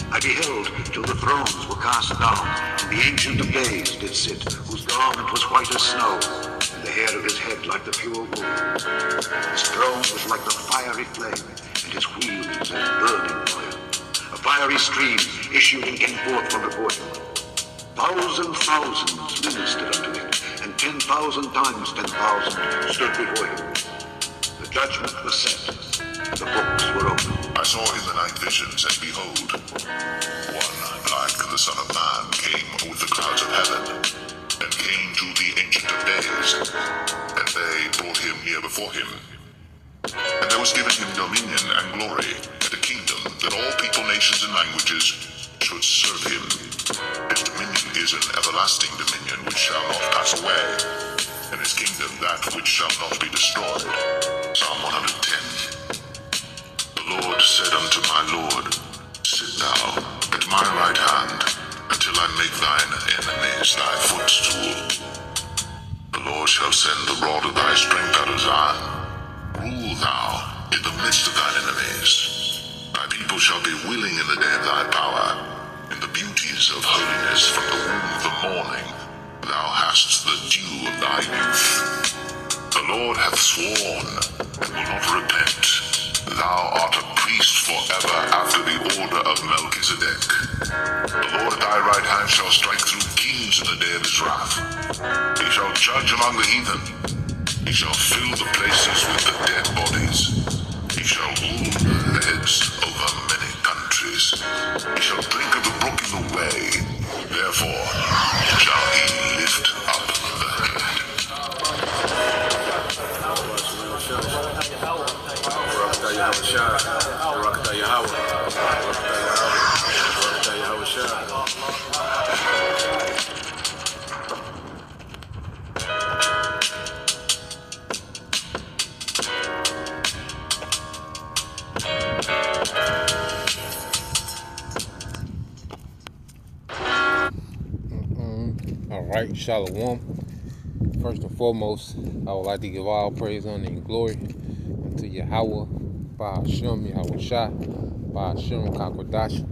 I beheld till the thrones were cast down, and the Ancient of Days did sit, whose garment was white as snow, and the hair of his head like the pure wool. His throne was like the fiery flame, and his wheels as burning oil. A fiery stream issued and came forth from before him. Thousands ministered unto him, and 10,000 times 10,000 stood before him. The judgment was set, the books were opened. I saw in the night visions, and behold, one like the Son of Man came with the clouds of heaven, and came to the Ancient of Days, and they brought him near before him. And there was given him dominion and glory, and a kingdom, that all people, nations, and languages should serve him. His dominion is an everlasting dominion which shall not pass away, and his kingdom that which shall not be destroyed. Psalm 110. The Lord said unto my Lord, Sit thou at my right hand, until I make thine enemies thy footstool. The Lord shall send the rod of thy strength out of Zion. Rule thou in the midst of thine enemies. Thy people shall be willing in the day of thy power. In the beauties of holiness from the womb of the morning, thou hast the dew of thy youth. The Lord hath sworn, and will not repent. Thou art a priest forever after the order of Melchizedek. The Lord at thy right hand shall strike through kings in the day of his wrath. He shall judge among the heathen. He shall fill the places with the dead bodies. He shall rule the heads over many countries. He shall drink of the brook in the way. Therefore shall he lift up the head. All right, Shalom. First and foremost, I would like to give all praise, honor, and glory unto Yahweh, Ba'ashem, Yahweh Shah, Ba'ashem, Kakwadash.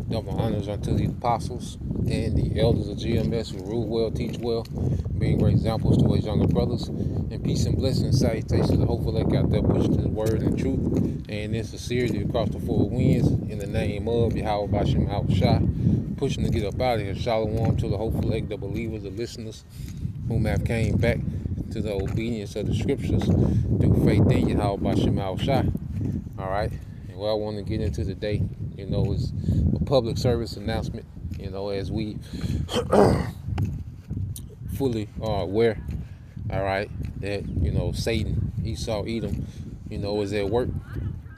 Double honors unto the apostles and the elders of GMS who rule well, teach well, being great examples to his younger brothers. And peace and blessings, salutations to hopeful elect out there pushing the word and truth. And in sincerity across the four winds, in the name of Yahweh Ba'ashem, Yahweh Shah, pushing to get up out of here. Shalom to the hopeful elect, the believers, the listeners, whom have came back to the obedience of the scriptures through faith in Yahweh Ba'ashem, Yahweh Shah. All right. And what I want to get into today, is a public service announcement, as we fully are aware, all right, that, Satan, Esau, Edom, is at work,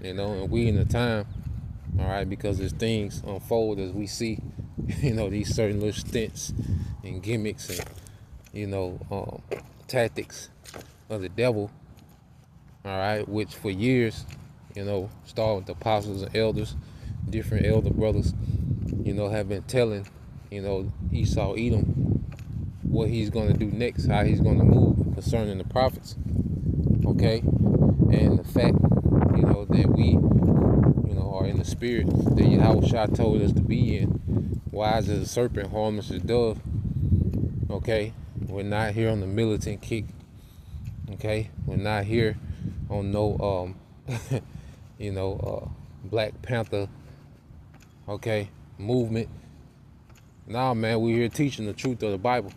and we in the time, all right, because as things unfold, as we see, these certain little stints and gimmicks and, tactics of the devil, all right, which for years, started with the apostles and elders, different elder brothers, have been telling, Esau, Edom, what he's going to do next, how he's going to move concerning the prophets, okay? And the fact, that we, are in the spirit that Yahweh Shah told us to be in, wise as a serpent, harmless as a dove, okay? We're not here on the militant kick, okay? We're not here on no, Black Panther, okay, movement. Nah, man, we're here teaching the truth of the Bible,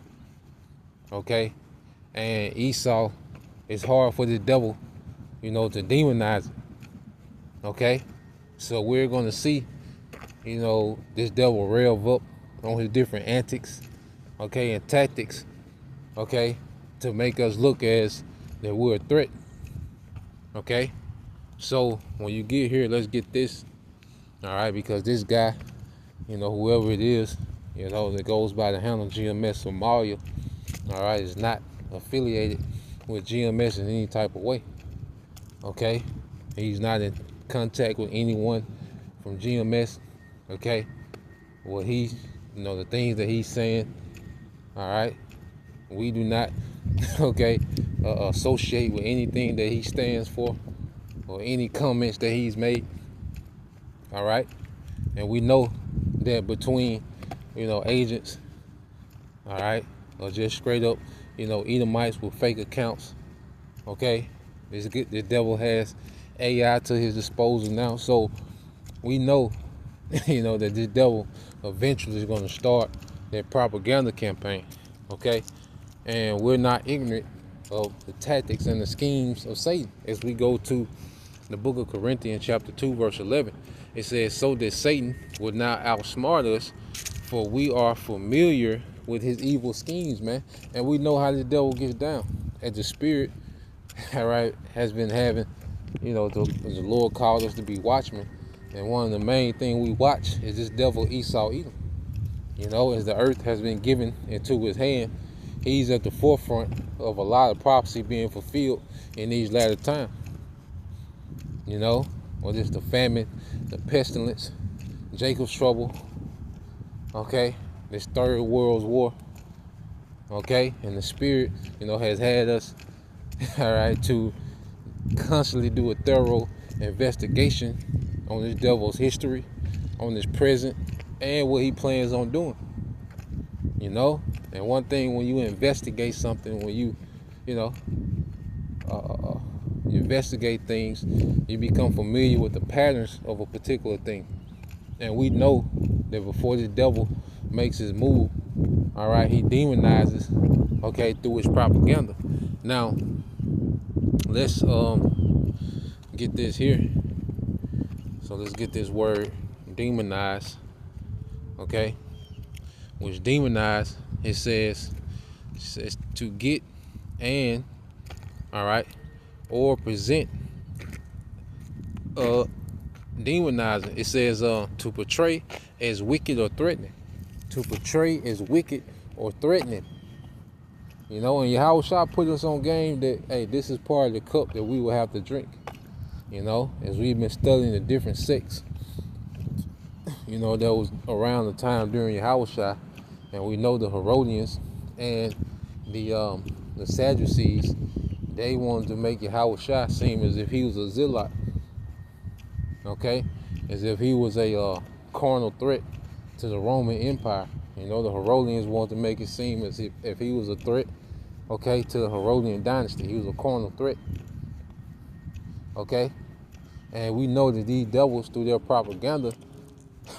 okay? And Esau, it's hard for the devil, to demonize it, okay? So we're going to see, this devil rev up on his different antics, okay, and tactics, okay, to make us look as that we're a threat, okay? So when you get here, let's get this, all right, because this guy, whoever it is, that goes by the handle GMS Somalia, all right, is not affiliated with GMS in any type of way, okay? He's not in contact with anyone from GMS, okay? What he's, the things that he's saying, all right, we do not, okay, associate with anything that he stands for or any comments that he's made. All right, and we know that between, agents, all right, or just straight up, Edomites with fake accounts. Okay, this devil has AI to his disposal now, so we know, that this devil eventually is going to start that propaganda campaign. Okay, and we're not ignorant of the tactics and the schemes of Satan. As we go to the book of Corinthians chapter 2 verse 11, it says, so that Satan would not outsmart us, for we are familiar with his evil schemes, man. And we know how the devil gets down. As the spirit, all right, has been having, the Lord called us to be watchmen. And one of the main things we watch is this devil Esau Edom. As the earth has been given into his hand, he's at the forefront of a lot of prophecy being fulfilled in these latter times. Whether it's the famine, the pestilence, Jacob's trouble, okay, this third world's war, okay, and the spirit, has had us, all right, to constantly do a thorough investigation on this devil's history, on his present, and what he plans on doing. And one thing when you investigate something, when you investigate things, you become familiar with the patterns of a particular thing. And we know that before the devil makes his move, all right, he demonizes, okay, through his propaganda. Now, let's get this here. So let's get this word demonize, okay, which demonize, it says to get and, all right, or present, demonizing. It says to portray as wicked or threatening. To portray as wicked or threatening. And Yahushua put us on game that, hey, this is part of the cup that we will have to drink. As we've been studying the different sects, that was around the time during Yahushua, and we know the Herodians and the Sadducees, they wanted to make Yahushua seem as if he was a zealot, okay, as if he was a carnal threat to the Roman Empire. The Herodians wanted to make it seem as if he was a threat, okay, to the Herodian dynasty. He was a carnal threat, okay, and we know that these devils, through their propaganda,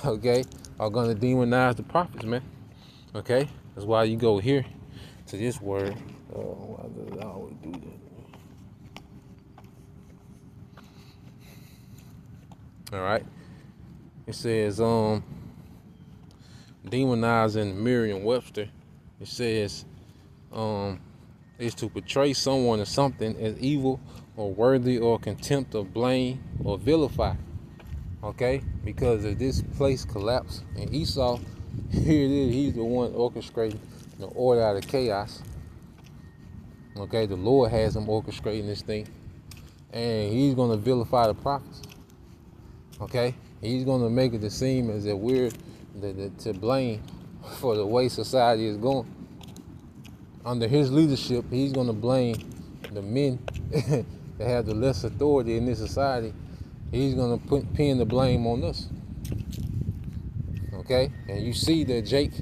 okay, are going to demonize the prophets, man. Okay, that's why you go here to this word. Why does it always do that? All right, it says demonizing Merriam-Webster. It says is to portray someone or something as evil or worthy or contempt of blame or vilify. Okay, because if this place collapsed and Esau, here it is, he's the one orchestrating the order out of chaos. Okay, the Lord has him orchestrating this thing, and he's going to vilify the prophets. Okay, he's going to make it seem as if we're to blame for the way society is going. Under his leadership, he's going to blame the men that have the less authority in this society. He's going to pin the blame on us. Okay, and you see that Jake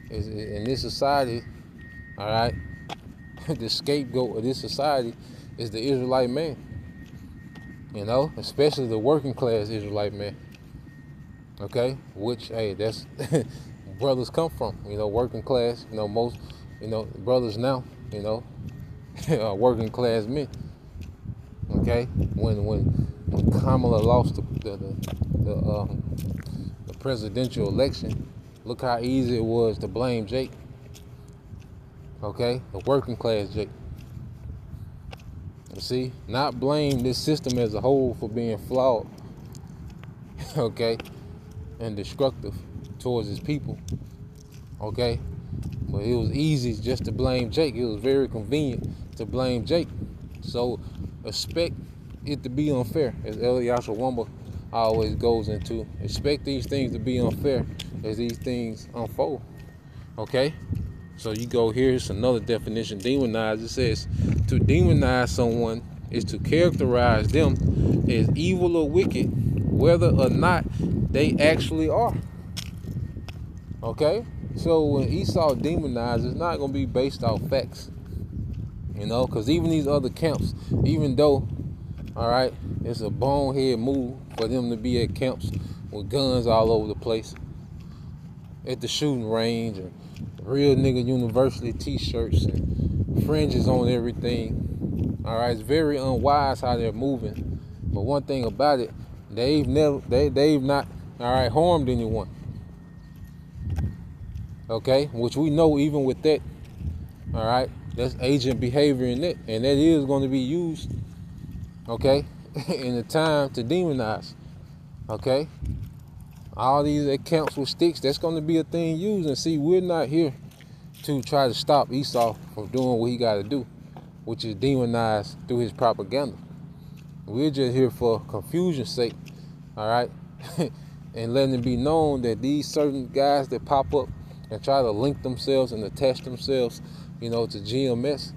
is in this society, all right, the scapegoat of this society is the Israelite man. Especially the working class Israelite man. Okay, which, hey, that's brothers come from, working class, most, brothers now, are working class men. Okay, when Kamala lost the presidential election, look how easy it was to blame Jake. Okay, the working class Jake. You see, not blame this system as a whole for being flawed, okay, and destructive towards his people, okay, but it was easy just to blame Jake. It was very convenient to blame Jake. So expect it to be unfair, as Eliashua Wamba always goes into. Expect these things to be unfair as these things unfold, okay? So you go here, it's another definition. Demonize, it says to demonize someone is to characterize them as evil or wicked, whether or not they actually are. Okay? So when Esau demonized, it's not going to be based off facts. You know, because even these other camps, even though, all right, it's a bonehead move for them to be at camps with guns all over the place, at the shooting range, and real nigga university t-shirts and fringes on everything. All right, it's very unwise how they're moving. But one thing about it, they've not, all right, harmed anyone. Okay, which we know even with that, all right, that's agent behavior in it, and that is going to be used, okay, in the time to demonize. Okay, all these accounts with sticks, that's going to be a thing used. And see, we're not here to try to stop Esau from doing what he got to do, which is demonize through his propaganda. We're just here for confusion's sake, all right, and letting it be known that these certain guys that pop up and try to link themselves and attach themselves, you know, to GMS,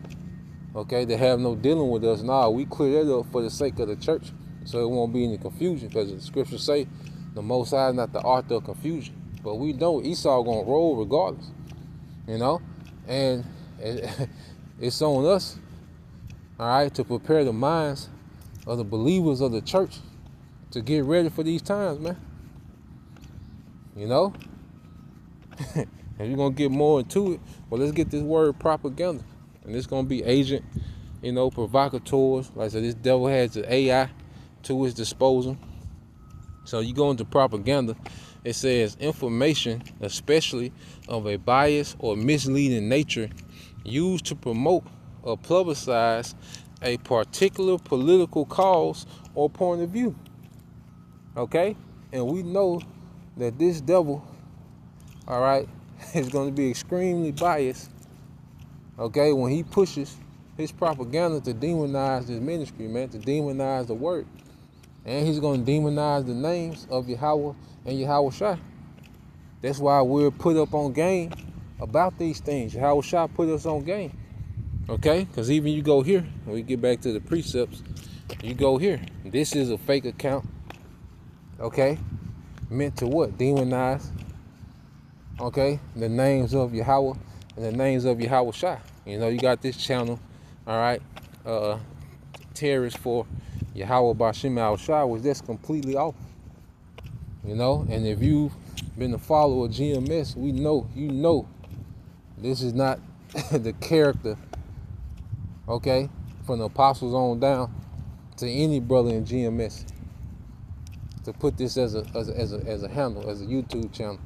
okay, they have no dealing with us. Nah, we clear that up for the sake of the church, so it won't be any confusion, because the scriptures say the Most High is not the author of confusion. But we know Esau gonna roll regardless, you know, and it's on us, all right, to prepare the minds of the believers of the church to get ready for these times, man. You know, and you're gonna get more into it. Well, let's get this word propaganda, and it's gonna be agent, you know, provocateurs. Like I said, this devil has the AI to his disposal. So you go into propaganda, it says information, especially of a biased or misleading nature, used to promote or publicize a particular political cause or point of view. Okay? And we know that this devil, all right, is going to be extremely biased, okay, when he pushes his propaganda to demonize this ministry, man, to demonize the word. And he's going to demonize the names of Yahweh and Yahweh Shai. That's why we're put up on game about these things. Yahweh Shai put us on game. Okay? Because even you go here, when we get back to the precepts, you go here. This is a fake account. Okay? Meant to what? Demonize. Okay? The names of Yahweh and the names of Yahweh Shai. You know, you got this channel, all right, terrorists for Yahweh Bashim Al Shah, was that's completely off. You know, and if you've been a follower of GMS, we know, you know, this is not the character, okay, from the apostles on down to any brother in GMS to put this as a handle, as a YouTube channel.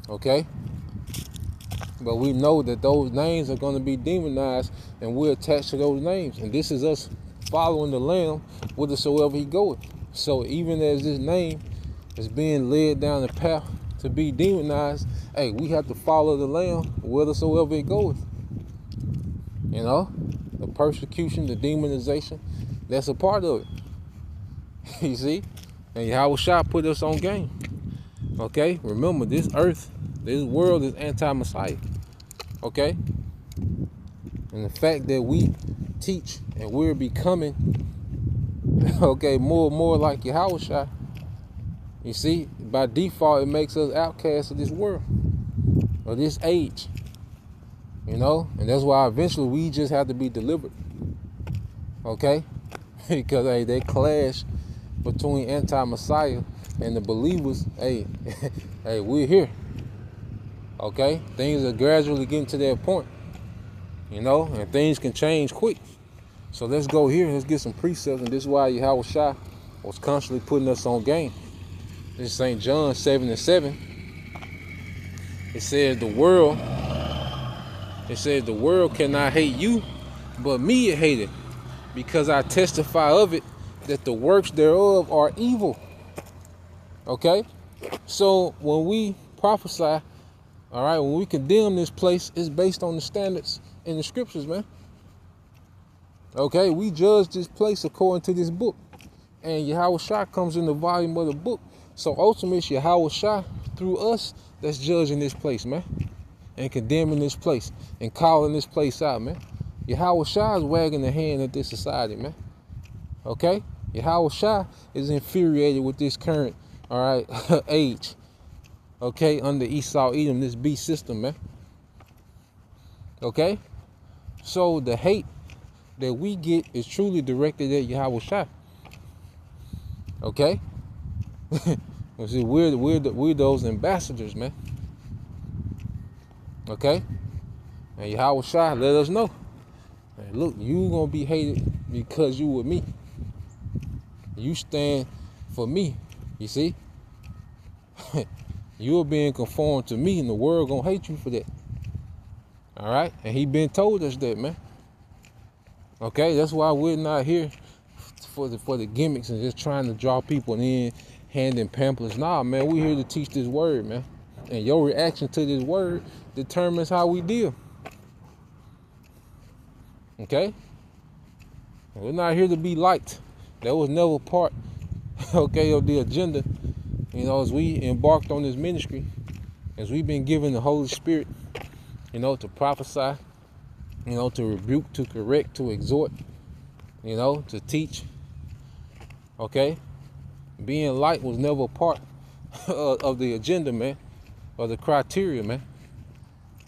Okay? But we know that those names are going to be demonized, and we're attached to those names. And this is us following the Lamb whithersoever he goeth. So even as this name is being led down the path to be demonized, hey, we have to follow the Lamb whithersoever it goeth. You know, the persecution, the demonization, that's a part of it. You see? And Yahweh Shah put us on game. Okay? Remember, this earth, this world is anti-Messiah. Okay? And the fact that we teach and we're becoming, okay, more and more like Yahweh Shai, you see, by default, it makes us outcasts of this world, of this age. You know? And that's why eventually we just have to be delivered. Okay? Because, hey, they clash between anti-Messiah and the believers. Hey, hey, we're here. Okay? Things are gradually getting to that point. You know? And things can change quick. So let's go here. Let's get some precepts. And this is why Yahweh Shai was constantly putting us on game. This is St. John 7:7. It says the world cannot hate you, but me it hated, because I testify of it that the works thereof are evil. Okay? So when we prophesy, all right, when we condemn this place, it's based on the standards in the scriptures, man. Okay? We judge this place according to this book. And Yahweh Shai comes in the volume of the book. So ultimately, it's Yahweh Shai through us that's judging this place, man, and condemning this place and calling this place out, man. Yahweh Shai is wagging the hand at this society, man. Okay? Yahweh Shai is infuriated with this current, all right, age. Okay? Under Esau Edom, this beast system, man. Okay? So the hate that we get is truly directed at Yahweh Shai. Okay? See, we're those ambassadors, man. Okay? And Yahweh Shai let us know. Hey, look, you gonna be hated because you with me. You stand for me. You see? You're being conformed to me, and the world gonna hate you for that. All right? And he been told us that, man. Okay? That's why we're not here for the gimmicks and just trying to draw people in, handing pamphlets. Nah, man, we're here to teach this word, man. And your reaction to this word determines how we deal. Okay? We're not here to be liked. That was never part, okay, of the agenda. You know, as we embarked on this ministry, as we've been given the Holy Spirit, you know, to prophesy, you know, to rebuke, to correct, to exhort, you know, to teach. Okay? Being light was never part of the agenda, man, or the criteria, man.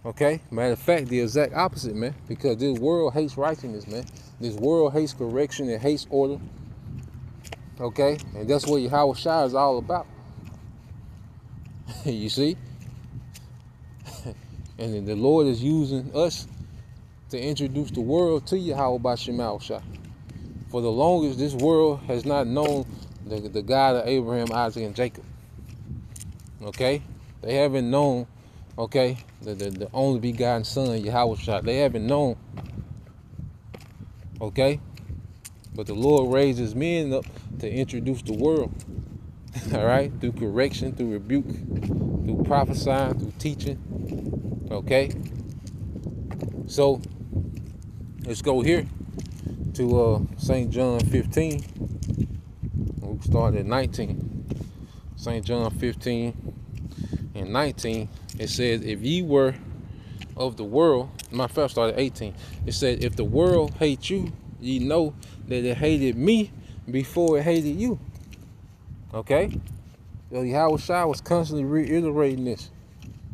Okay? Matter of fact, the exact opposite, man, because this world hates righteousness, man. This world hates correction and hates order. Okay? And that's what Yahweh Shai is all about. You see? And then the Lord is using us to introduce the world to Yahweh Bashim Shai. For the longest, this world has not known the God of Abraham, Isaac, and Jacob. Okay? They haven't known, okay, the only begotten son, Yahweh Shai. They haven't known. Okay? But the Lord raises men up to introduce the world. All right? Through correction, through rebuke, through prophesying, through teaching. Okay? So, let's go here to St. John 15. We'll start at 19. St. John 15 and 19. It says, if ye were of the world, my first started at 18. It said, if the world hates you, ye know that it hated me before it hated you. Okay? So Yahweh Shai was constantly reiterating this.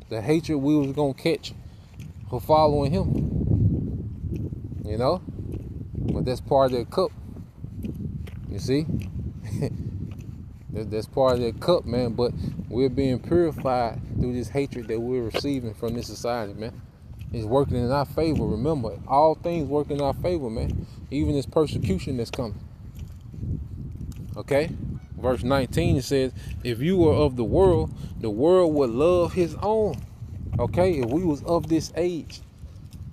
The hatred we was going to catch for following him. You know? But that's part of that cup. You see? That's part of that cup, man. But we're being purified through this hatred that we're receiving from this society, man. It's working in our favor. Remember, all things work in our favor, man. Even this persecution that's coming. Okay? Verse 19, it says, if you were of the world would love his own. Okay? If we was of this age.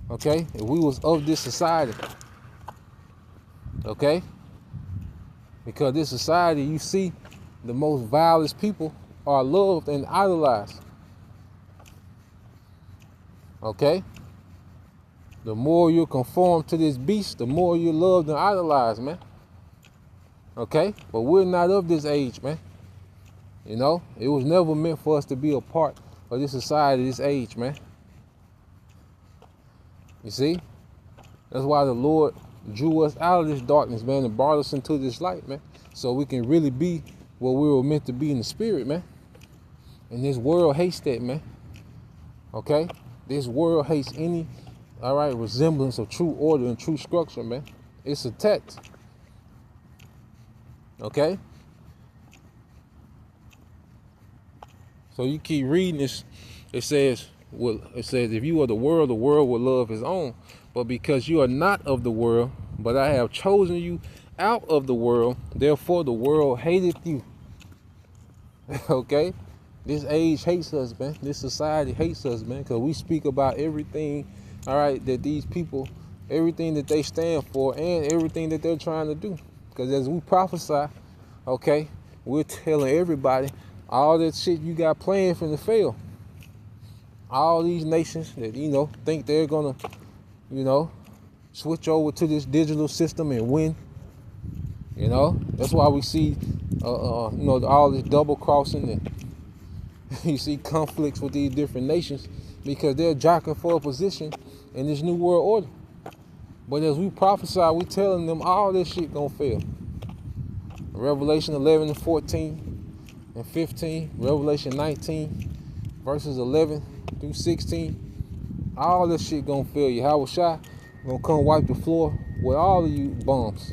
Okay? If we was of this society. Okay? Because this society, you see, the most vilest people are loved and idolized. Okay? The more you conform to this beast, the more you're loved and idolized, man. Okay? But we're not of this age, man. You know? It was never meant for us to be a part of this society, this age, man. You see? That's why the Lord drew us out of this darkness, man, and brought us into this light, man. So we can really be what we were meant to be in the spirit, man. And this world hates that, man. Okay? This world hates any, all right, resemblance of true order and true structure, man. It's attacked. Okay? So you keep reading this. It says, if you are the world will love his own. But because you are not of the world, but I have chosen you out of the world, therefore the world hateth you. Okay? This age hates us, man. This society hates us, man, because we speak about everything, all right, that these people, everything that they stand for and everything that they're trying to do. Because as we prophesy, okay, we're telling everybody all that shit you got planned from the fail. All these nations that, you know, think they're going to, you know, switch over to this digital system and win. You know, that's why we see, you know, all this double crossing and, You see conflicts with these different nations because they're jockeying for a position in this new world order. But as we prophesy, we telling them all this shit gonna fail. Revelation 11 and 14 and 15, Revelation 19, verses 11 through 16, all this shit gonna fail you. Howard Shah gonna come wipe the floor with all of you bums.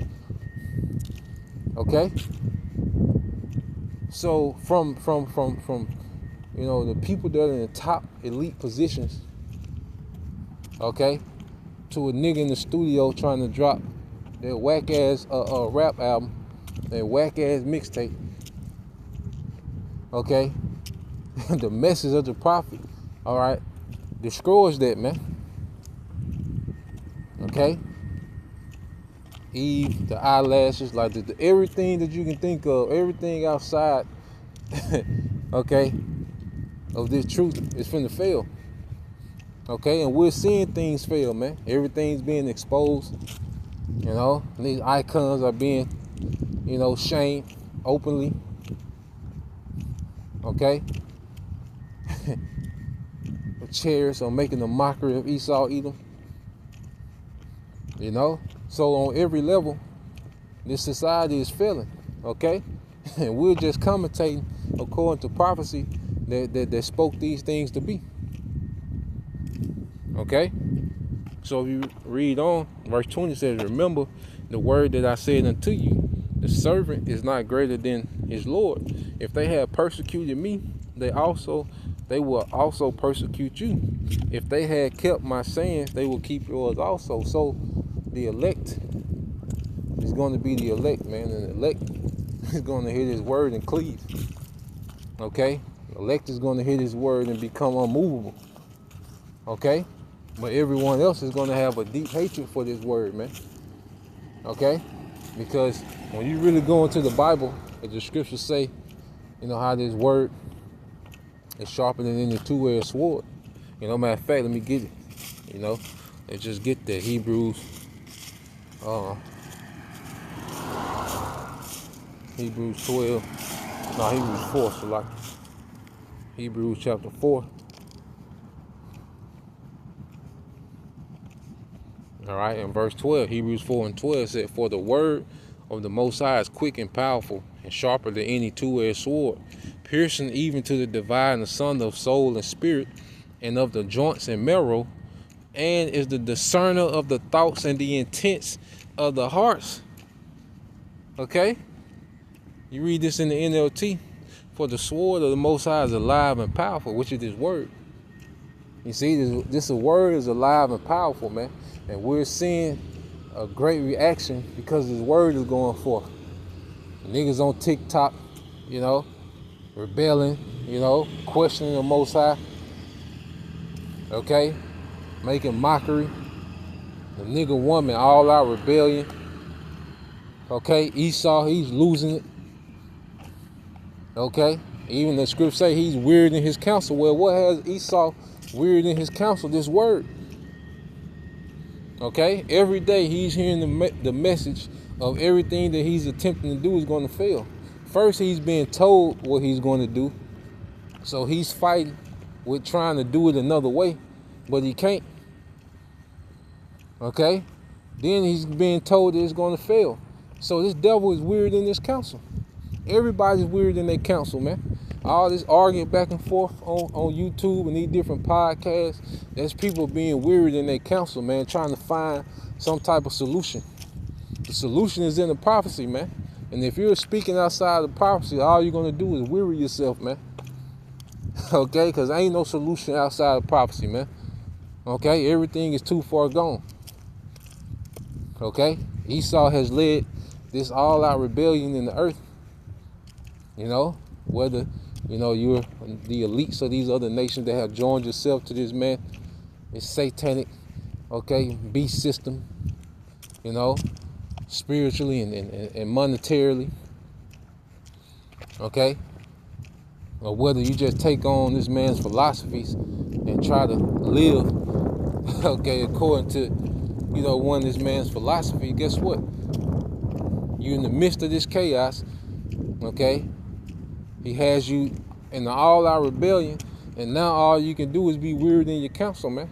Okay? So from the people that are in the top elite positions, okay, to a nigga in the studio trying to drop their whack ass rap album, their whack ass mixtape, okay, the message of the prophet, all right, destroys that, man. Okay, Eve, the eyelashes, like everything that you can think of, everything outside, okay, of this truth is finna fail. Okay, and we're seeing things fail, man. Everything's being exposed. You know, these icons are being, shamed openly. Okay, the chairs are making a mockery of Esau, Edom. So on every level, this society is failing. Okay, and we're just commentating according to prophecy that spoke these things to be. Okay, so if you read on, verse 20 says, remember the word that I said unto you, the servant is not greater than his Lord. If they have persecuted me, they will also persecute you. If they had kept my sayings, they will keep yours also. So the elect is going to be the elect, man, and the elect is going to hear this word and cleave. Okay, the elect is going to hear this word and become unmovable. Okay, but everyone else is going to have a deep hatred for this word, man. Okay, because when you really go into the Bible, as the scriptures say, how this word is sharper than any two-edged sword. Matter of fact, let me get it. Let's just get that. Hebrews 12. Hebrews 4. So like Hebrews chapter 4. All right, in verse 12, Hebrews 4 and 12 said, for the word of the Most High is quick and powerful and sharper than any two-edged sword, piercing even to the dividing asunder of soul and spirit and of the joints and marrow, and is the discerner of the thoughts and the intents of the hearts. Okay? You read this in the NLT. For the sword of the Most High is alive and powerful, which is His word. You see, this word is alive and powerful, man. And we're seeing a great reaction because His word is going forth. Niggas on TikTok, rebelling, questioning the Most High. Okay? Making mockery. The nigga woman, all out rebellion. Okay? Esau, he's losing it. Okay? Even the scripture say he's weird in his counsel. Well, what has Esau weird in his counsel? This word. Okay? Every day he's hearing the message of everything that he's attempting to do is going to fail. First, he's being told what he's going to do. So he's fighting with trying to do it another way, but he can't. Okay? Then he's being told that it's going to fail. So this devil is weird in this counsel. Everybody's weird in their counsel, man. All this arguing back and forth on YouTube and these different podcasts, there's people being weird in their counsel, man, trying to find some type of solution. The solution is in the prophecy, man. And if you're speaking outside the prophecy, all you're going to do is weary yourself, man. Okay? Because ain't no solution outside of prophecy, man. Okay? Everything is too far gone. Okay? Esau has led this all-out rebellion in the earth. Whether, you're the elites of these other nations that have joined yourself to this man, this satanic, beast system, spiritually and monetarily, okay? Or whether you just take on this man's philosophies and try to live, according to, one of this man's philosophy, guess what? You're in the midst of this chaos, okay? He has you and all our rebellion, and now all you can do is be weird in your counsel, man.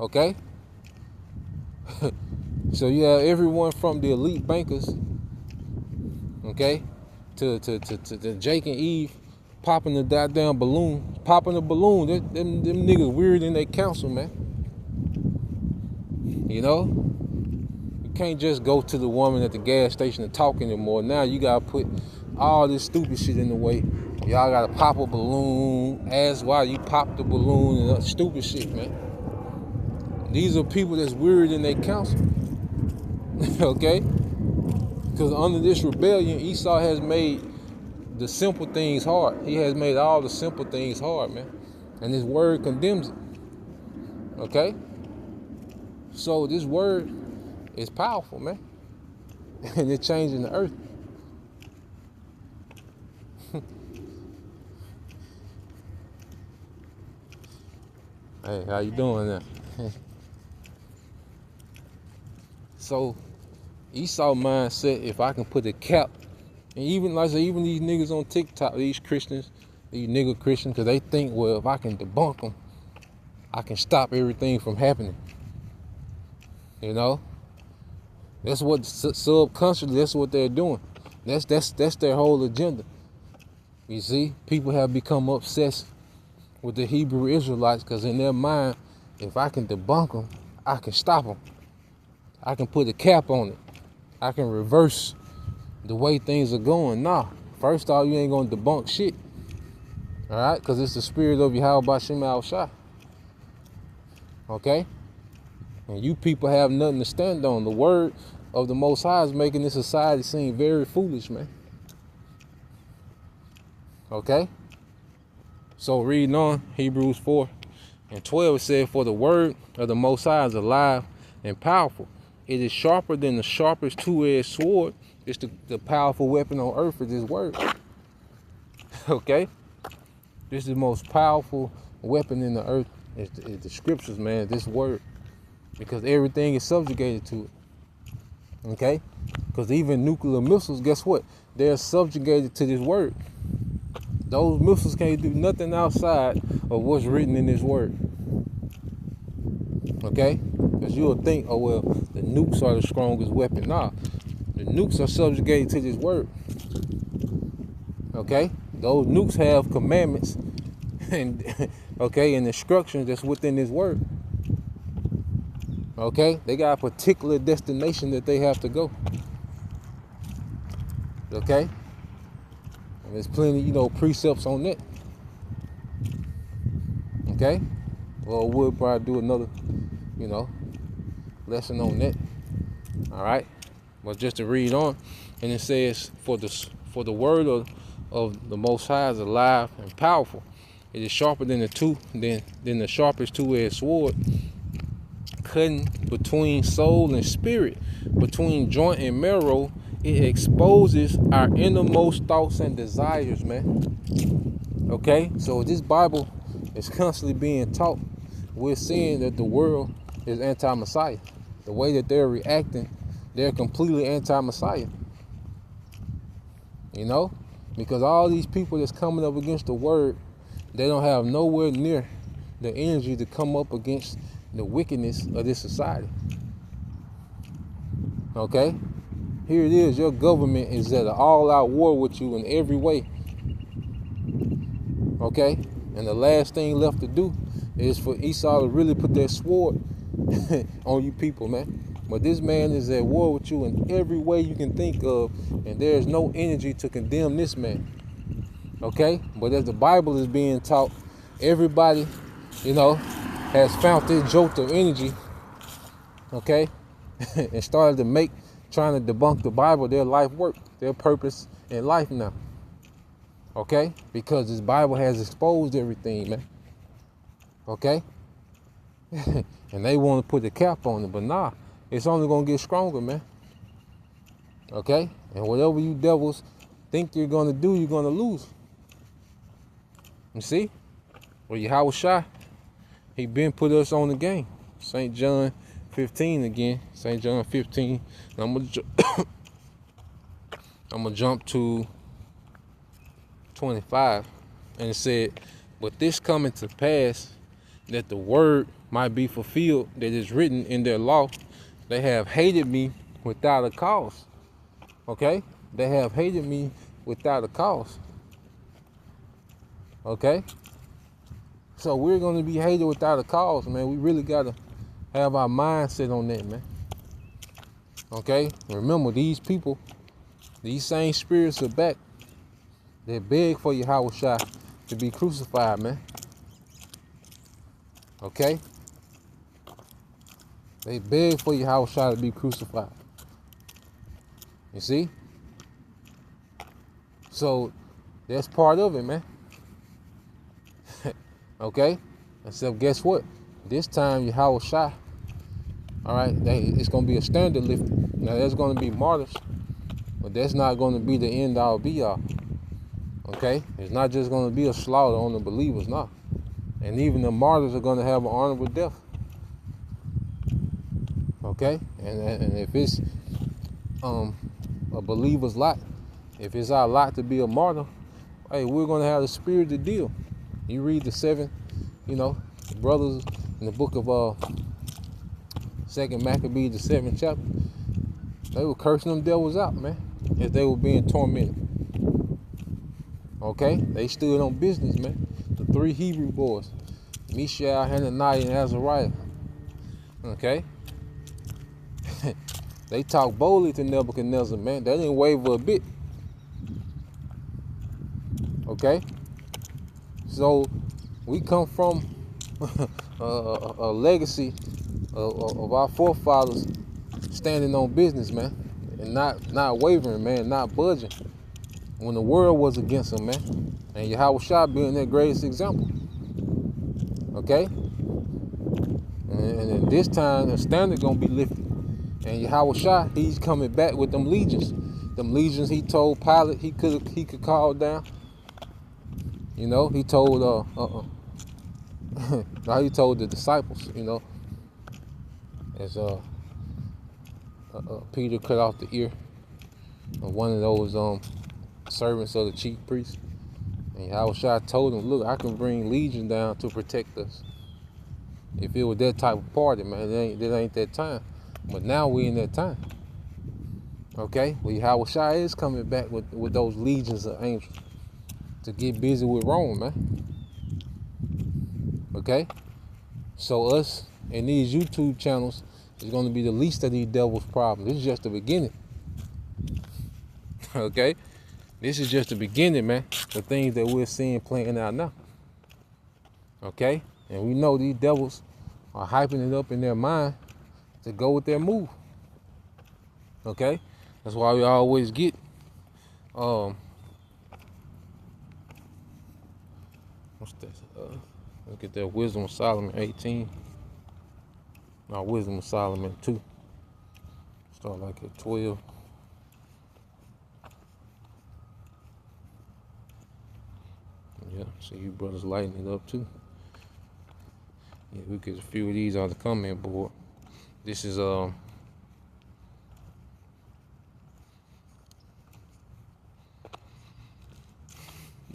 Okay? So you have everyone from the elite bankers, okay, to Jake and Eve popping the goddamn balloon, popping the balloon. Them niggas weird in their counsel, man. You know? You can't just go to the woman at the gas station and talk anymore. Now you gotta put all this stupid shit in the way. Y'all gotta pop a balloon, ask why you popped the balloon, and that stupid shit, man. These are people that's weird in their counsel. Okay? Because under this rebellion, Esau has made the simple things hard. He has made all the simple things hard, man. And his word condemns it. Okay? So this word is powerful, man. And it's changing the earth. Hey, how you doing now? So Esau mindset, if I can put a cap, and even like I say, even these niggas on TikTok, these Christians, these nigga Christians, because they think, well, if I can debunk them, I can stop everything from happening. You know, that's what subconsciously, that's what they're doing. That's their whole agenda. You see, people have become obsessed with the Hebrew Israelites because in their mind, if I can debunk them, I can stop them. I can put a cap on it. I can reverse the way things are going. Nah, first off, you ain't gonna debunk shit. All right, because it's the spirit of Yahweh Bashim Al-Shah. Okay? And you people have nothing to stand on. The word of the Most High is making this society seem very foolish, man. Okay? So reading on, Hebrews 4:12, it said, for the word of the Most High is alive and powerful. It is sharper than the sharpest two-edged sword. It's the powerful weapon on earth is this word. Okay? This is the most powerful weapon in the earth. It's the scriptures, man, this word. Because everything is subjugated to it. Okay? Because even nuclear missiles, guess what? They're subjugated to this word. Those missiles can't do nothing outside of what's written in this word. Okay? Because you'll think, oh, well, the nukes are the strongest weapon. Nah, the nukes are subjugated to this word. Okay? Those nukes have commandments and, okay, and instructions that's within this word. Okay? They got a particular destination that they have to go. Okay? And there's plenty, precepts on that. Okay? Well, we'll probably do another, lesson on that. All right? But just to read on, and it says, for the word of the Most High is alive and powerful. It is sharper than the sharpest two-edged sword, cutting between soul and spirit, between joint and marrow. It exposes our innermost thoughts and desires, man. Okay? So this Bible is constantly being taught. We're seeing that the world is anti-Messiah. The way that they're reacting, they're completely anti-Messiah. Because all these people that's coming up against the word, they don't have nowhere near the energy to come up against the wickedness of this society. Okay? Here it is, your government is at an all-out war with you in every way. Okay? And the last thing left to do is for Esau to really put that sword on you people, man. But this man is at war with you in every way you can think of, and there is no energy to condemn this man. Okay? But as the Bible is being taught, everybody, has found this jolt of energy, okay, and started to trying to debunk the Bible, their life work, their purpose in life now. Okay? Because this Bible has exposed everything, man. Okay? And they want to put the cap on it, but nah, it's only going to get stronger, man. Okay? And whatever you devils think you're going to do, you're going to lose. You see? Well, Yahweh Shai, he been put us on the game. St. John 15 again. St. John 15. And I'm going to jump to 25, and it said, "But this coming to pass, that the word might be fulfilled that is written in their law, they have hated me without a cause." Okay? They have hated me without a cause. Okay? So we're going to be hated without a cause, man. We really got to have our mindset on that, man. Okay? Remember, these people, these same spirits are back. They beg for Yahweh to be crucified, man. Okay? They beg for Yahweh to be crucified. You see? So that's part of it, man. Okay? Except guess what? This time Yahweh, all right, it's going to be a standard lift. Now there's going to be martyrs, but that's not going to be the end all be all. Okay? It's not just going to be a slaughter on the believers, no. And even the martyrs are going to have an honorable death. Okay? And if it's a believer's lot, if it's our lot to be a martyr, hey, we're going to have the spirit to deal. You read the 7, brothers in the book of 2nd Maccabees, the 7th chapter, they were cursing them devils out, man, as they were being tormented. Okay? They stood on business, man. The 3 Hebrew boys, Mishael, Hananiah, and Azariah. Okay? They talked boldly to Nebuchadnezzar, man. They didn't waver a bit. Okay? So we come from a legacy of our forefathers standing on business, man, and not wavering, man, not budging when the world was against them, man. And Yahweh being their greatest example. Okay? And this time the standard gonna be lifted. And Yahweh, he's coming back with them legions. Them legions he told Pilate he could call down. He told he told the disciples, as Peter cut off the ear of one of those servants of the chief priest. And Yahweh told him, look, I can bring legion down to protect us. If it was that type of party, man, it ain't that time. But now we in that time. Okay? Well, Yahweh is coming back with those legions of angels to get busy with Rome, man. Okay? So us and these YouTube channels is going to be the least of these devil's problems. This is just the beginning. Okay? This is just the beginning, man. The things that we're seeing playing out now. Okay? And we know these devils are hyping it up in their mind to go with their move. Okay? That's why we always get what's that? Look at that, Wisdom of Solomon 18. No, Wisdom of Solomon 2. Start like at 12. Yeah, see you brothers lighting it up too. Yeah, we get a few of these on the comment board. This is the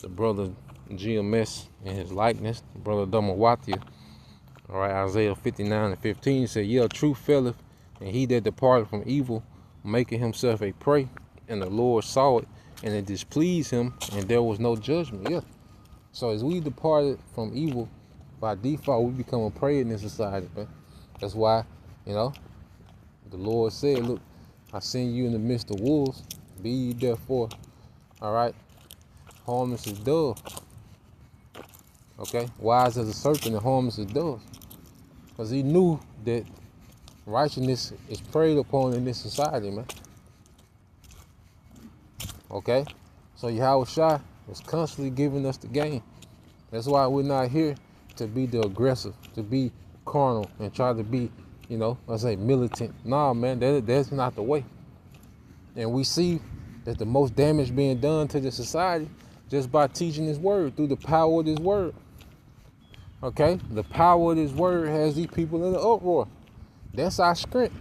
brother GMS in his likeness, brother Damawatia. All right, Isaiah 59:15 said, "Yeah, truth faileth, and he that departed from evil, making himself a prey, and the Lord saw it, and it displeased him, and there was no judgment." Yeah. So as we departed from evil, by default, we become a prey in this society, man. That's why, the Lord said, look, I send you in the midst of wolves. Be ye therefore, all right, harmless as doves. Okay? Wise as a serpent and harmless as doves. Because he knew that righteousness is preyed upon in this society, man. Okay? So Yahweh is constantly giving us the game. That's why we're not here to be the aggressive, to be carnal, and try to be, militant. Nah, man, that's not the way. And we see that the most damage being done to the society just by teaching this word, through the power of this word. Okay? The power of this word has these people in the uproar. That's our strength.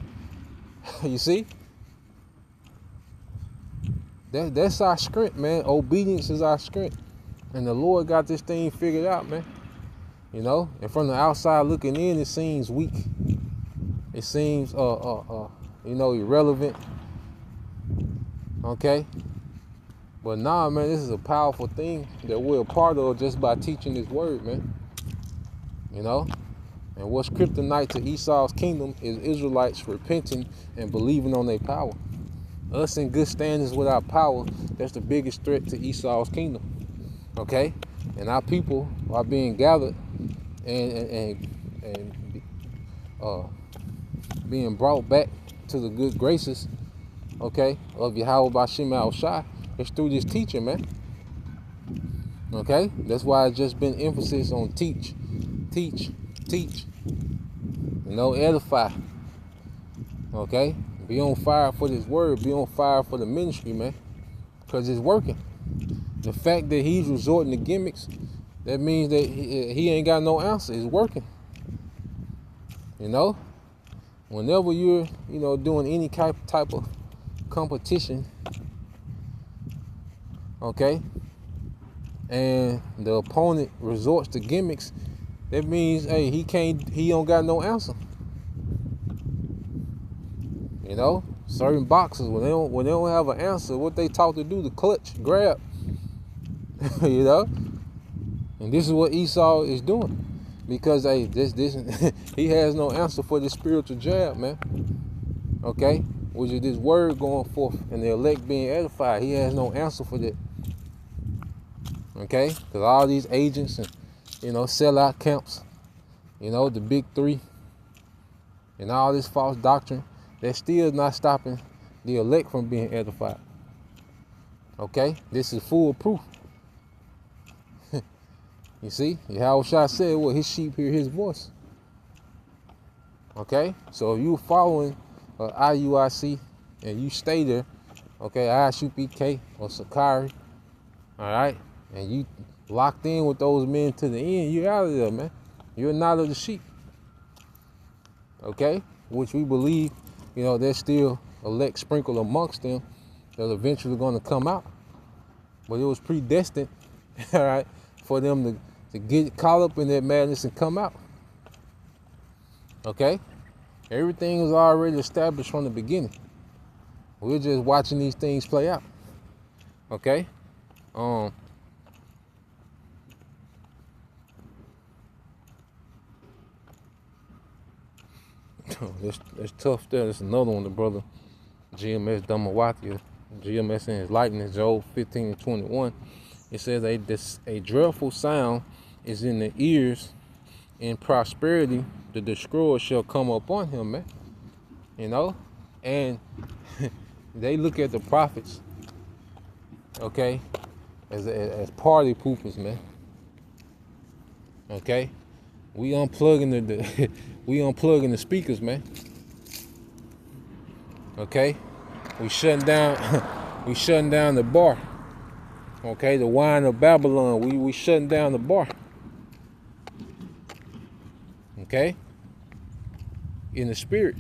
You see? That's our strength, man. Obedience is our strength. And the Lord got this thing figured out, man. You know, and from the outside looking in, it seems weak. It seems, irrelevant. Okay? But nah, man, this is a powerful thing that we're a part of just by teaching this word, man. You know? And what's kryptonite to Esau's kingdom is Israelites repenting and believing on their power. Us in good standings with our power, that's the biggest threat to Esau's kingdom. Okay? And our people are being gathered and being brought back to the good graces, okay, of Yahweh Bashim Al-Shai. It's through this teaching, man. Okay? That's why it's just been emphasis on teach. You know, edify. Okay? Be on fire for this word. Be on fire for the ministry, man. Because it's working. The fact that he's resorting to gimmicks, that means that he ain't got no answer. It's working. You know? Whenever you're, doing any type of competition, okay, and the opponent resorts to gimmicks, that means, hey, he don't got no answer. You know, certain boxers, when they don't have an answer, what they taught to do, the clutch, grab. You know, and this is what Esau is doing, because hey, this he has no answer for this spiritual jab, man. Okay, which is this word going forth and the elect being edified. He has no answer for that. Okay, because all these agents and sellout camps, the big three, and all this false doctrine, they're still not stopping the elect from being edified. Okay, this is full proof. You see, Yahweh Shai said, well, his sheep hear his voice. Okay, so if you're following IUIC and you stay there, okay, ISUPK or Sakari, all right, and you locked in with those men to the end, you're out of there, man. You're not of the sheep. Okay, which we believe, there's still elect sprinkled amongst them that are eventually going to come out. But it was predestined, all right, for them to get caught up in that madness and come out. Okay? Everything was already established from the beginning. We're just watching these things play out. Okay? That's tough there. There's another one, the brother GMS Dhammawatia. GMS in his likeness, Job 15:21. It says, a dreadful sound is in the ears. In prosperity, the destroyer shall come upon him, man. And they look at the prophets, okay, as party poopers, man. Okay, we unplugging we unplugging the speakers, man. Okay, we shutting down the bar. Okay, the wine of Babylon, we shutting down the bar. Okay, in the spirit.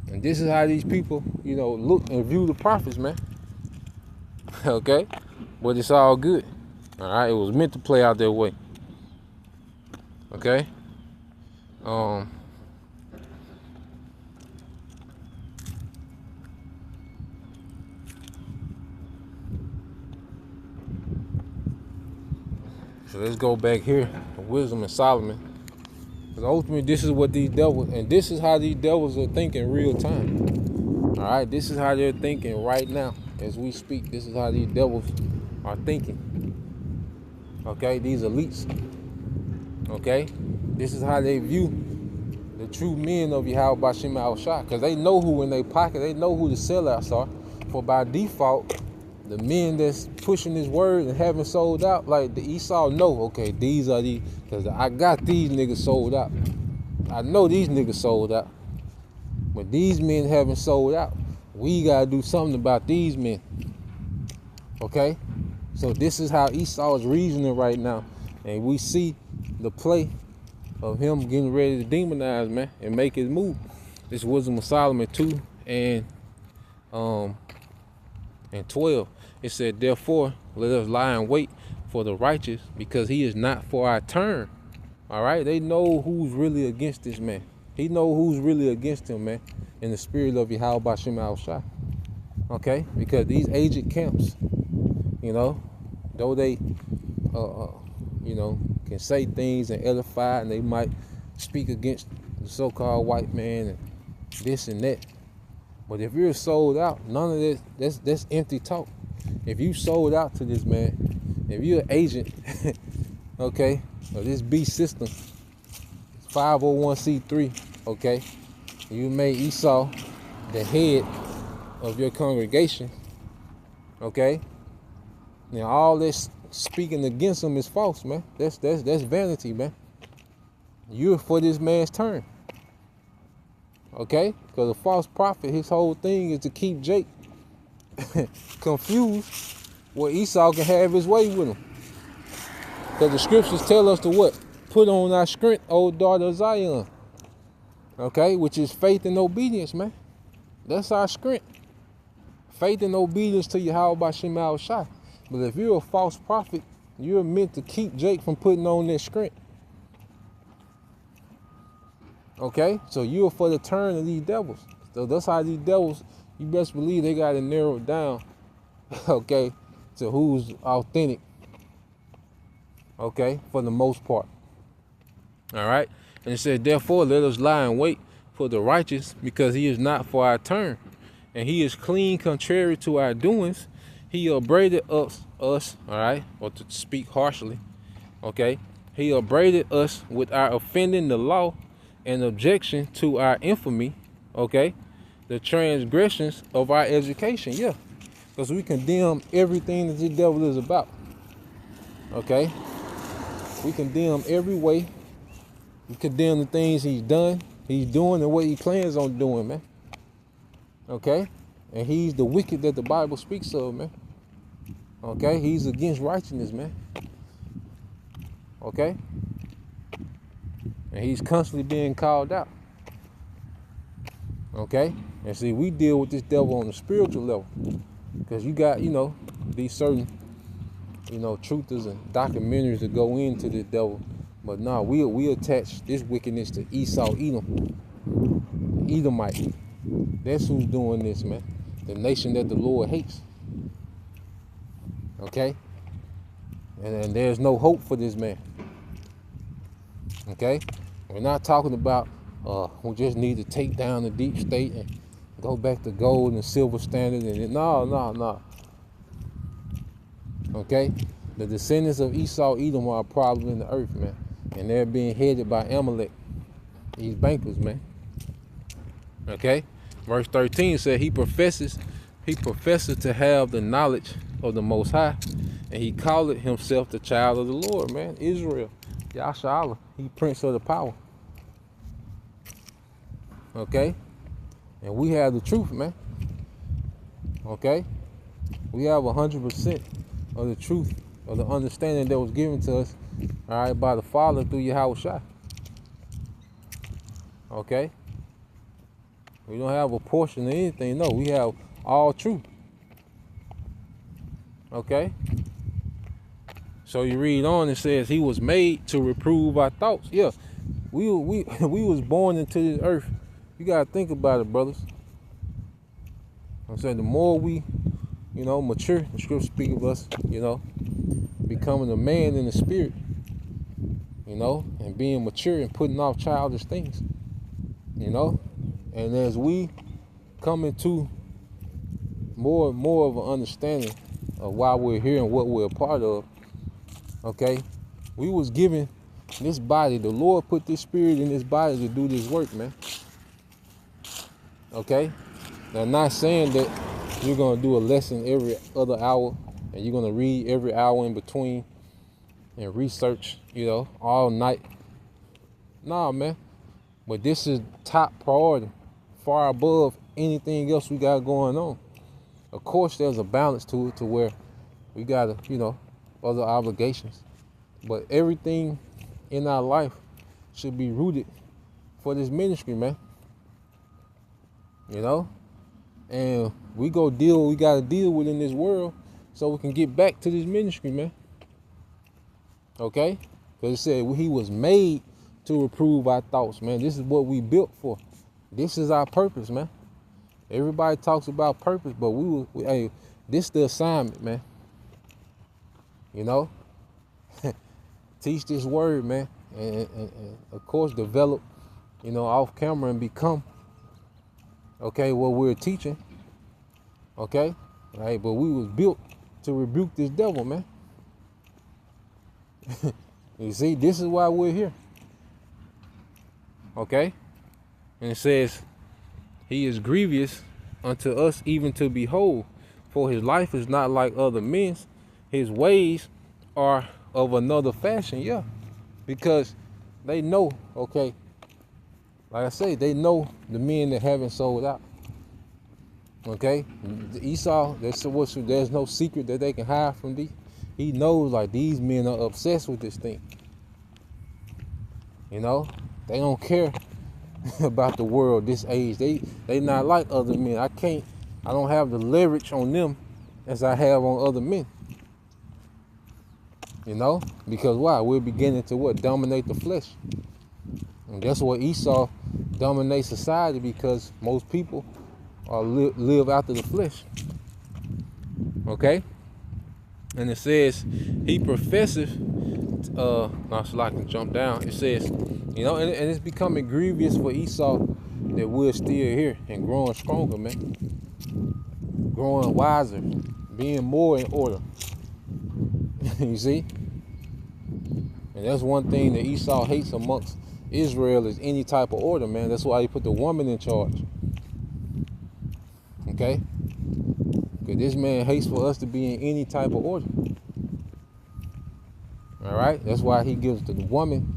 And this is how these people, look and view the prophets, man. Okay, but it's all good. All right, it was meant to play out that way. Okay. So let's go back here to Wisdom and Solomon. Because ultimately, this is what these devils, and this is how these devils are thinking real time. All right, this is how they're thinking right now as we speak. This is how these devils are thinking. Okay, these elites. Okay, this is how they view the true men of Yahweh Bashim Al-Shai. Because they know who in their pocket, they know who the sellouts are. For by default, the men that's pushing this word and haven't sold out, like the Esau know, okay, these are the, because I got these niggas sold out. I know these niggas sold out. But these men haven't sold out. We got to do something about these men. Okay? So this is how Esau is reasoning right now. And we see the play of him getting ready to demonize, man, and make his move. This Wisdom of Solomon 2 and 12. It said, therefore, let us lie in wait for the righteous, because he is not for our turn. All right, they know who's really against this man. He know who's really against him, man, in the spirit of Yahweh Bashim Al-Shah. Okay, because these aged camps, though they, can say things and edify, and they might speak against the so-called white man and this and that. But if you're sold out, none of this, that's empty talk. If you sold out to this man, if you're an agent, okay, of this beast system, 501c3, okay, you made Esau the head of your congregation, okay, now all this speaking against him is false, man. That's vanity, man. You're for this man's turn, okay? Because a false prophet, his whole thing is to keep Jake confused where Esau can have his way with him. Because the scriptures tell us to what? Put on our strength, O daughter of Zion. Okay, which is faith and obedience, man. That's our strength. Faith and obedience to Yahweh Bashim Al-Shah. But if you're a false prophet, you're meant to keep Jake from putting on that strength. Okay, so you're for the turn of these devils. So that's how these devils, you best believe they got it narrowed down, okay, to who's authentic, okay, for the most part. All right, and it says, therefore, let us lie in wait for the righteous, because he is not for our turn, and he is clean contrary to our doings. He upbraided us, all right, or to speak harshly, okay, he upbraided us with our offending the law and objection to our infamy, okay, the transgressions of our education, yeah, because we condemn everything that the devil is about, okay, we condemn every way, we condemn the things he's done, he's doing, and what he plans on doing, man, okay, and he's the wicked that the Bible speaks of, man, okay, he's against righteousness, man, okay. And he's constantly being called out. Okay? And see, we deal with this devil on the spiritual level. Because you got, these certain, truthers and documentaries that go into this devil. But nah, we attach this wickedness to Esau, Edom. Edomite. That's who's doing this, man. The nation that the Lord hates. Okay? And there's no hope for this man. Okay? We're not talking about we just need to take down the deep state and go back to gold and silver standard. And no. Okay? The descendants of Esau, Edom are a problem in the earth, man. And they're being headed by Amalek. These bankers, man. Okay? Verse 13 said he professes to have the knowledge of the Most High, and he called himself the child of the Lord, man. Israel. Yasha Allah, he prince of the power. Okay? And we have the truth, man. Okay? We have 100% of the truth, of the understanding that was given to us, all right, by the Father through Yahweh Shai. Okay? We don't have a portion of anything, no. We have all truth. Okay? So you read on, it says he was made to reprove our thoughts. Yeah, we was born into this earth. You gotta think about it, brothers. I'm saying the more we, mature, the scripture speak of us, becoming a man in the spirit, and being mature and putting off childish things, and as we come into more and more of an understanding of why we're here and what we're a part of. Okay, we was given this body. The Lord put this spirit in this body to do this work, man. Okay, now I'm not saying that you're gonna do a lesson every other hour and you're gonna read every hour in between and research, all night. Nah, man. But this is top priority, far above anything else we got going on. Of course, there's a balance to it, to where we gotta, other obligations, but everything in our life should be rooted for this ministry, man. And we gotta deal with in this world so we can get back to this ministry, man. Okay? Because it said he was made to reprove our thoughts, man. This is what we built for. This is our purpose, man. Everybody talks about purpose, but hey, this is the assignment, man. You know? Teach this word, man. And of course, develop, off camera and become, okay, what we're teaching. Okay? Right? But we was built to rebuke this devil, man. You see, this is why we're here. Okay? And it says, he is grievous unto us even to behold, for his life is not like other men's. His ways are of another fashion, yeah. Because they know, okay, like I say, they know the men that haven't sold out. Okay? Esau, there's no secret that they can hide from these. He knows, like, these men are obsessed with this thing. They don't care about the world this age. They not like other men. I don't have the leverage on them as I have on other men. Because why? We're beginning to dominate the flesh. And that's what Esau dominates society, because most people live after the flesh. Okay? And it says, he professeth, so I can jump down. It says, and it's becoming grievous for Esau that we're still here and growing stronger, man. Growing wiser, being more in order. You see? And that's one thing that Esau hates amongst Israel is any type of order, man. That's why he put the woman in charge. Okay? Because this man hates for us to be in any type of order. All right? That's why he gives to the woman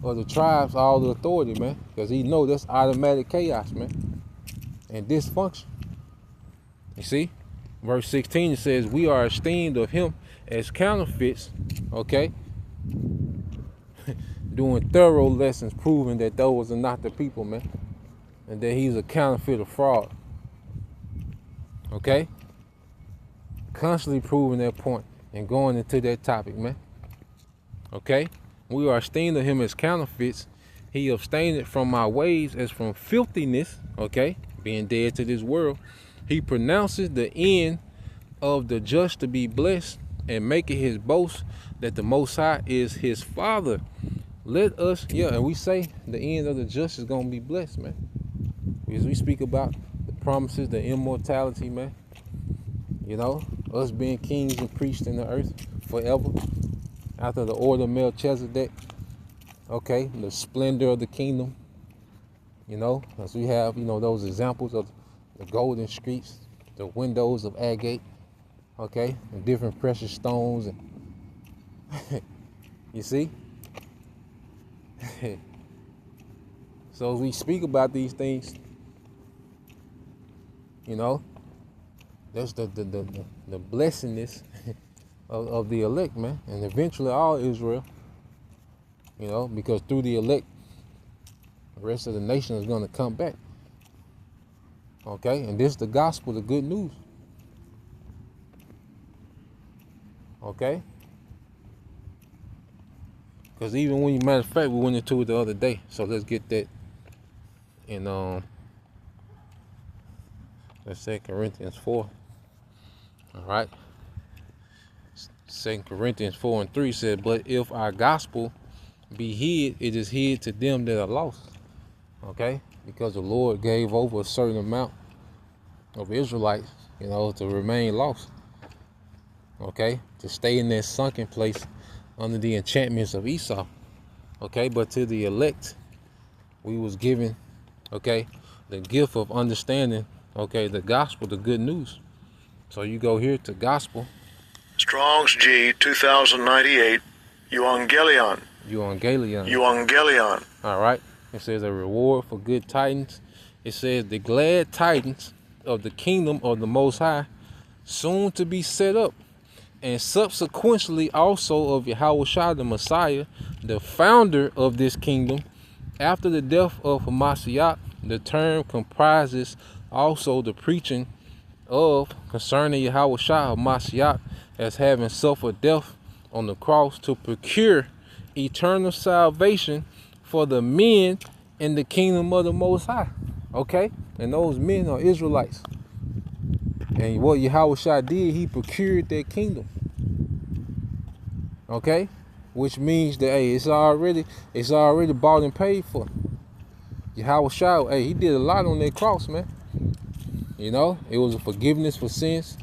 or the tribes all the authority, man. Because he knows that's automatic chaos, man. And dysfunction. You see? Verse 16, it says, we are esteemed of him as counterfeits, okay? Doing thorough lessons proving that those are not the people, man. And that he's a counterfeit of fraud. Okay? Constantly proving that point and going into that topic, man. Okay? We are esteemed of him as counterfeits. He abstained from our ways as from filthiness, okay? Being dead to this world. He pronounces the end of the just to be blessed and make it his boast that the Most High is his Father. Let us, and we say the end of the just is going to be blessed, man. Because we speak about the promises, the immortality, man. Us being kings and priests in the earth forever. After the order of Melchizedek. Okay, the splendor of the kingdom. As we have, those examples of the golden streets, the windows of agate, okay, and different precious stones, and you see. So as we speak about these things, that's the blessedness of the elect, man, and eventually all Israel. Because through the elect, the rest of the nation is going to come back. Okay, and this is the gospel, the good news. Okay? Because even when matter of fact, we went into it the other day. So let's get that in let's say Corinthians 4. All right. 2 Corinthians 4 and 3 said, but if our gospel be hid, it is hid to them that are lost. Okay? Because the Lord gave over a certain amount of Israelites, to remain lost. Okay? To stay in that sunken place under the enchantments of Esau. Okay? But to the elect, we was given, okay, the gift of understanding, okay, the gospel, the good news. So you go here to gospel. Strong's G 2098, Evangelion. Evangelion. All right. It says a reward for good tidings. It says the glad tidings of the kingdom of the Most High, soon to be set up, and subsequently also of Yahushua the Messiah, the founder of this kingdom. After the death of P.S.A, the term comprises also the preaching of concerning Yahushua Mashiach as having suffered death on the cross to procure eternal salvation for the men in the kingdom of the Most High. Okay? And those men are Israelites. And what Yahushua did, he procured that kingdom. Okay? Which means that, hey, it's already bought and paid for. Yahushua, hey, he did a lot on that cross, man. You know, it was a forgiveness for sins.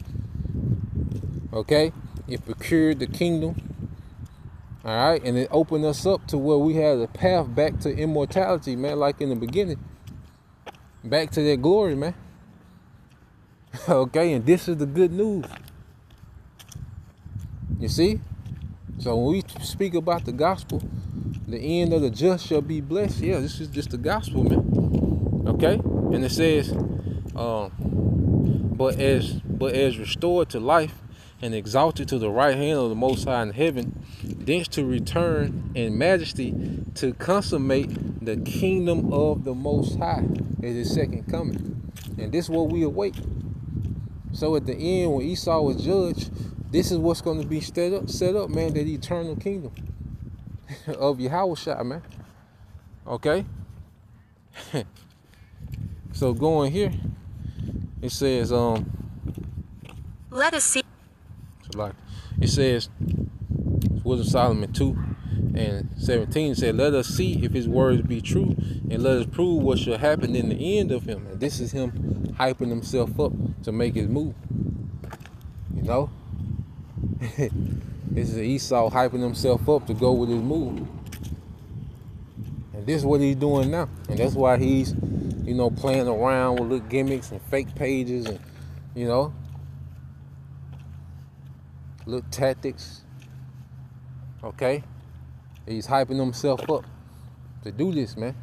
Okay? It procured the kingdom. All right? And it opened us up to where we had a path back to immortality, man, like in the beginning. Back to that glory, man. Okay? And this is the good news. You see? So when we speak about the gospel, the end of the just shall be blessed. Yeah, this is just the gospel, man. Okay? And it says, but as restored to life and exalted to the right hand of the Most High in heaven, thence to return in majesty to consummate the kingdom of the Most High at his second coming. And this is what we await. So at the end, when Esau was judged, this is what's going to be set up, man, that eternal kingdom of Yahushua, man. Okay? So going here, it says, let us see. So like it says, Wisdom Solomon 2:17 said, let us see if his words be true, and let us prove what shall happen in the end of him. And this is him hyping himself up to make his move. You know? This is Esau hyping himself up to go with his move. And this is what he's doing now. And that's why he's, you know, playing around with little gimmicks and fake pages and, you know, little tactics. Okay? He's hyping himself up to do this, man.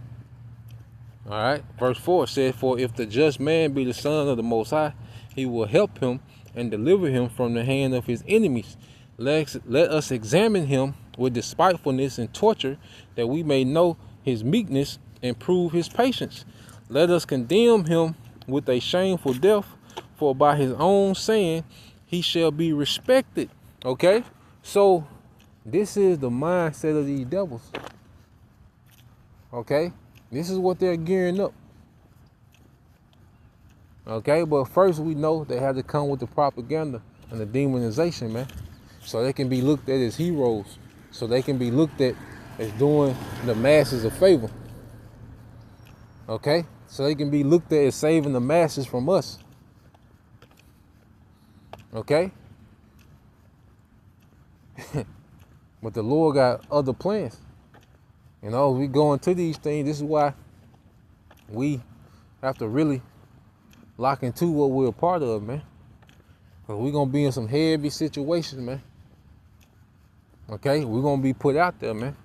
All right? Verse 4 says, for if the just man be the son of the Most High, he will help him and deliver him from the hand of his enemies. Let us examine him with despitefulness and torture, that we may know his meekness and prove his patience. Let us condemn him with a shameful death, for by his own saying he shall be respected. Okay? So this is the mindset of these devils. Okay? This is what they're gearing up. Okay, but first we know they have to come with the propaganda and the demonization, man. So they can be looked at as heroes. So they can be looked at as doing the masses a favor. Okay? So they can be looked at as saving the masses from us. Okay? But the Lord got other plans. You know, we go into these things. This is why we have to really lock into what we're a part of, man. Because we're going to be in some heavy situations, man. Okay? We're going to be put out there, man.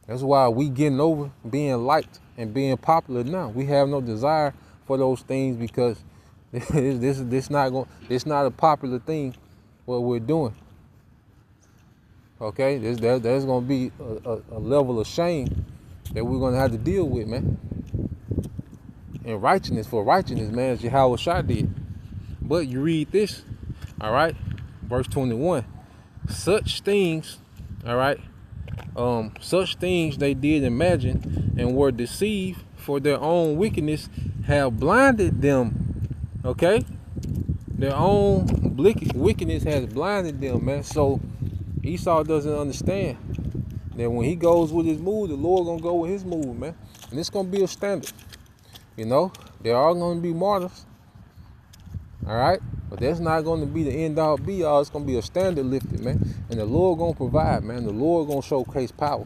That's why we getting over being liked and being popular now. We have no desire for those things because this not a popular thing, what we're doing. Okay? There's going to be a level of shame that we're going to have to deal with, man. And righteousness, man, as Yahushua did. But you read this, all right, verse 21. Such things, all right, such things they did imagine and were deceived, for their own wickedness have blinded them. Okay? Their own wickedness has blinded them, man. So Esau doesn't understand that when he goes with his move, the Lord gonna go with his move, man. And it's gonna be a standard. You know, there are going to be martyrs, all right? But that's not going to be the end-all, be-all. It's going to be a standard lifted, man. And the Lord going to provide, man. The Lord going to showcase power.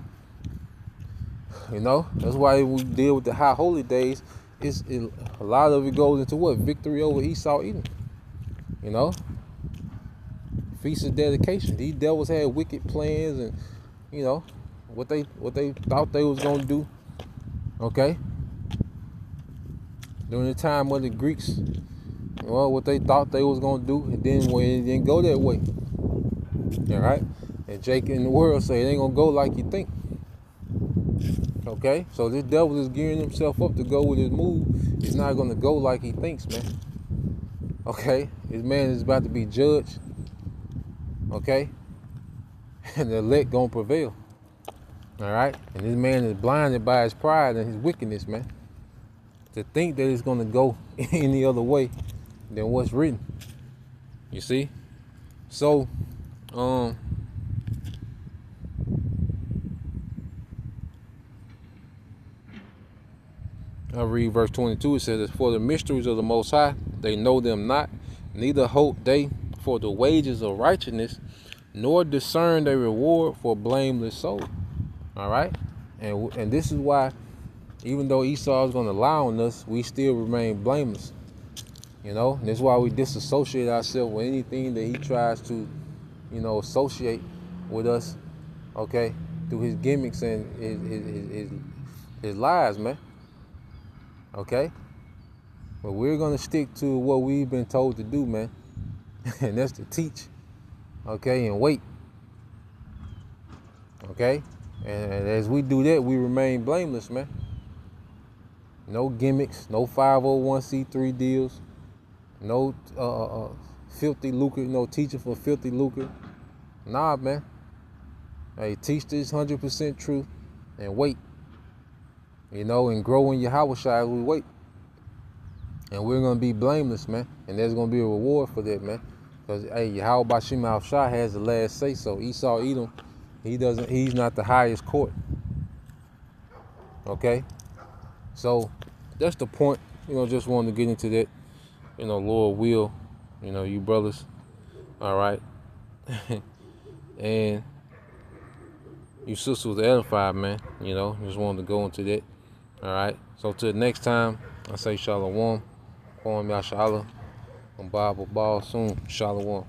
You know, that's why we deal with the high holy days. A lot of it goes into what? Victory over Esau, Edom. You know? Feast of dedication. These devils had wicked plans and, you know, what they thought they was going to do. Okay? During the time of the Greeks, well, what they thought they was going to do, and then when it didn't go that way. All right? And Jake in the world say it ain't going to go like you think. Okay? So this devil is gearing himself up to go with his move. It's not going to go like he thinks, man. Okay? This man is about to be judged. Okay? and the elect gonna prevail. All right, and this man is blinded by his pride and his wickedness, man. To think that it's gonna go any other way than what's written. You see? So, I read verse 22. It says, "For the mysteries of the Most High, they know them not, neither hope they for the wages of righteousness, nor discern their reward for blameless soul." All right, and this is why, even though Esau is going to lie on us, we still remain blameless. You know, and this is why we disassociate ourselves with anything that he tries to, associate with us. Okay, through his gimmicks and his lies, man. Okay, but we're gonna stick to what we've been told to do, man, and that's to teach. Okay, and wait. Okay, and as we do that, we remain blameless, man. No gimmicks, no 501c3 deals, no filthy lucre, no teaching for filthy lucre. Nah, man. Hey, teach this 100% truth and wait. And grow in Yahweh as we wait. And we're going to be blameless, man. And there's going to be a reward for that, man. Because, hey, Yahweh Bashim Shah has the last say so. Esau, Edom, he's not the highest court. Okay? So, that's the point. Just wanted to get into that. Lord will, you brothers. All right? And you sisters was edified, man. Just wanted to go into that. All right? So, till next time, I say Shalom. Kwam Yashala. I'm Bible Ball soon. Shalom.